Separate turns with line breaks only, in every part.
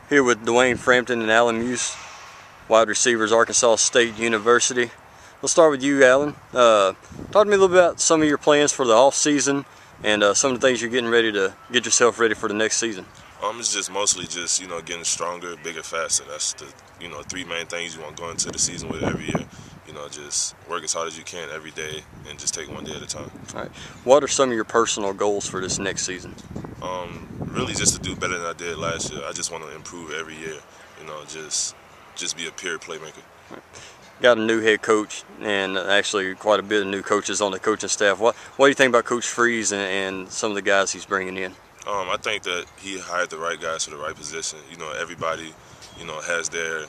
Here with Dwayne Frampton and Alan Muse, wide receivers, Arkansas State University. We'll start with you, Alan. Talk to me a little bit about some of your plans for the off-season and some of the things you're getting ready to get yourself ready for the next season.
It's just mostly just, getting stronger, bigger, faster. That's the, three main things you want to go into the season with every year. Just work as hard as you can every day and just take one day at a time.
All right. What are some of your personal goals for this next season?
Really just to do better than I did last year. I just want to improve every year, just be a pure playmaker.
Right. Got a new head coach and actually quite a bit of new coaches on the coaching staff. What do you think about Coach Freeze and some of the guys he's bringing in?
I think that he hired the right guys for the right position. Everybody, has their,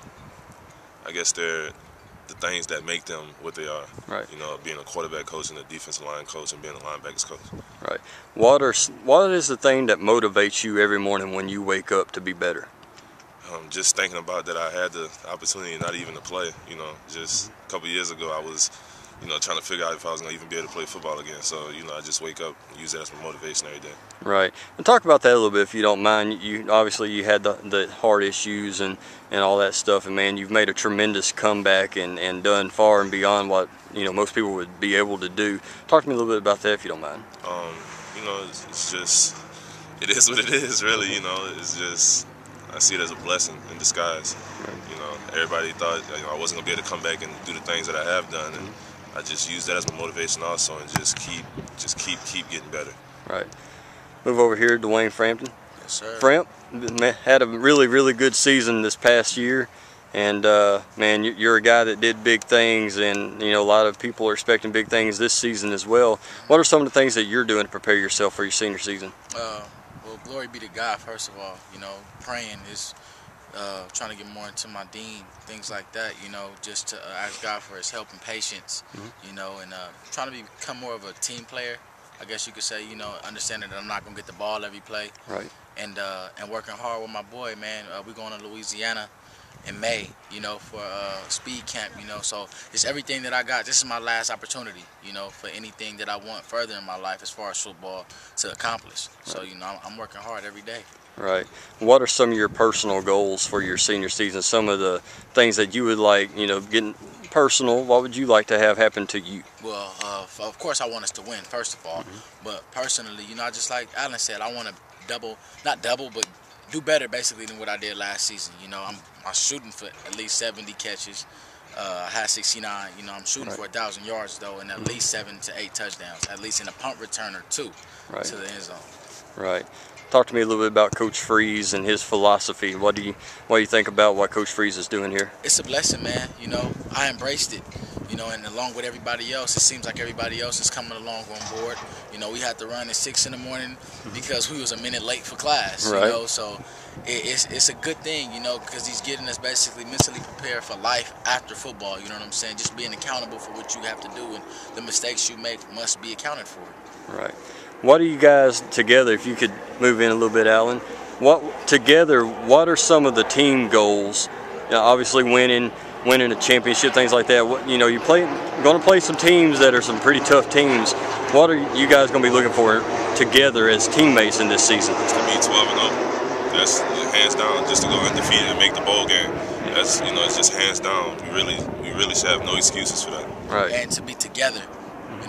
the things that make them what they are.
Right.
Being a quarterback coach and a defensive line coach and being a linebackers coach.
Right. What is the thing that motivates you every morning when you wake up to be better?
Just thinking about that I had the opportunity not even to play. Just a couple years ago I was, trying to figure out if I was going to even be able to play football again. So, I just wake up and use that as my motivation every day.
Right. And talk about that a little bit if you don't mind. Obviously you had the heart issues and all that stuff, and man, you've made a tremendous comeback and done far and beyond what, most people would be able to do. Talk to me a little bit about that if you don't mind.
It's just, it is what it is, really. It's just, I see it as a blessing in disguise.
Right.
Everybody thought I wasn't going to be able to come back and do the things that I have done, and I just use that as my motivation also, and just keep getting better.
Right. Move over here, Dwayne Frampton.
Yes, sir.
Framp had a really good season this past year, and man, you're a guy that did big things, and a lot of people are expecting big things this season as well. What are some of the things that you're doing to prepare yourself for your senior season?
Well, glory be to God, first of all. Praying is trying to get more into my dean, things like that, just to ask God for his help and patience, and trying to become more of a team player, I guess you could say, understanding that I'm not going to get the ball every play.
Right.
And working hard with my boy, man. We're going to Louisiana in May, for speed camp, so it's everything that I got. This is my last opportunity, for anything that I want further in my life as far as football to accomplish. So, I'm working hard every day.
Right. What are some of your personal goals for your senior season? Some of the things that you would like, getting personal, what would you like to have happen to you? Well,
of course I want us to win, first of all. But personally, just like Alan said, I want to not double, but do better basically than what I did last season. I'm shooting for at least 70 catches. I had 69. I'm shooting for 1,000 yards though, and at least 7 to 8 touchdowns, at least in a punt return or two to the end zone.
Right. Talk to me a little bit about Coach Freeze and his philosophy. What do you think about what Coach Freeze is doing here?
It's a blessing, man. I embraced it. And along with everybody else, it seems like everybody else is coming along on board. We had to run at 6 in the morning because we was a minute late for class.
Right.
So it's a good thing, because he's getting us basically mentally prepared for life after football. You know what I'm saying? Just being accountable for what you have to do, and the mistakes you make must be accounted for.
Right. What are you guys together, if you could move in a little bit, Alan, what are some of the team goals? Obviously winning a championship, things like that. You're going to play some teams that are some pretty tough teams. What are you guys going to be looking for together as teammates in this season?
It's to be 12-0. That's hands down, just to go undefeated and make the bowl game. That's it's just hands down. We really should have no excuses for that.
Right.
And to be together,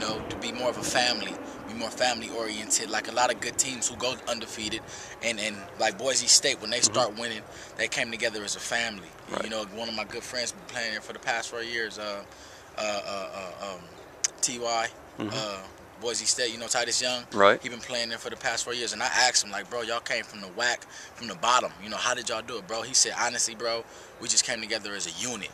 to be more of a family. More family oriented, like a lot of good teams who go undefeated, and like Boise State, when they start winning, they came together as a family.
Right.
One of my good friends been playing there for the past 4 years, T.Y. Boise State, Titus Young.
Right.
He been playing there for the past 4 years, and I asked him, like, bro, y'all came from the WAC, from the bottom. How did y'all do it, bro? He said, honestly, bro, we just came together as a unit.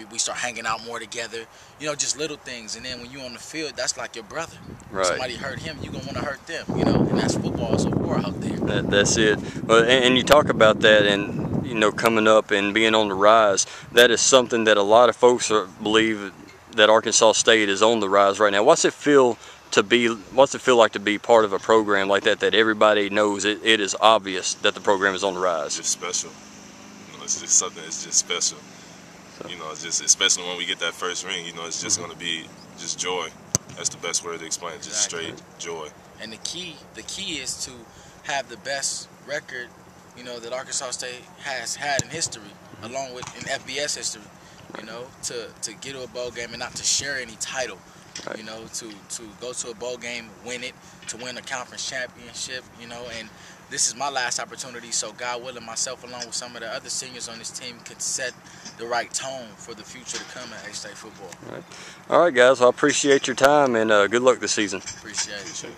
We start hanging out more together. Just little things, and then when you on the field, that's like your brother.
Right.
Somebody hurt him, you gonna want to hurt them. And that's football. It's a war out there.
That's it. Well, and you talk about that, and coming up and being on the rise. That is something that a lot of folks believe that Arkansas State is on the rise right now. What's it feel like to be part of a program like that everybody knows it is obvious that the program is on the rise?
It's just special. It's just something. It's just special. It's just especially when we get that first ring. It's just going to be just joy. That's the best word to explain it. Just straight joy.
And the key is to have the best record you know, that Arkansas State has had in history, along with in FBS history. You know, to get to a bowl game and not to share any title.
Right.
You know, to go to a bowl game, win it, to win a conference championship. You know, and this is my last opportunity. So God willing, myself along with some of the other seniors on this team could set the right tone for the future to come at A-State football.
All right, guys. Well, I appreciate your time and good luck this season.
Appreciate it.